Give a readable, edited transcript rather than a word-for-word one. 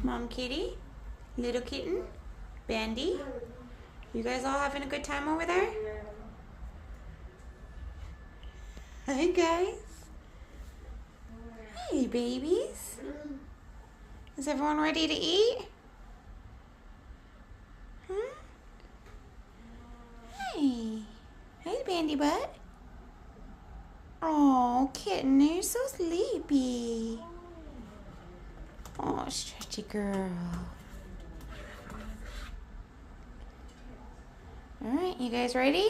Mom Kitty, little kitten, Bandy. You guys all having a good time over there? Hi guys. Hey babies. Is everyone ready to eat? Huh? Hey. Hey Bandy Butt. Oh kitten, you're so sleepy. Oh, stretchy girl. All right, you guys ready?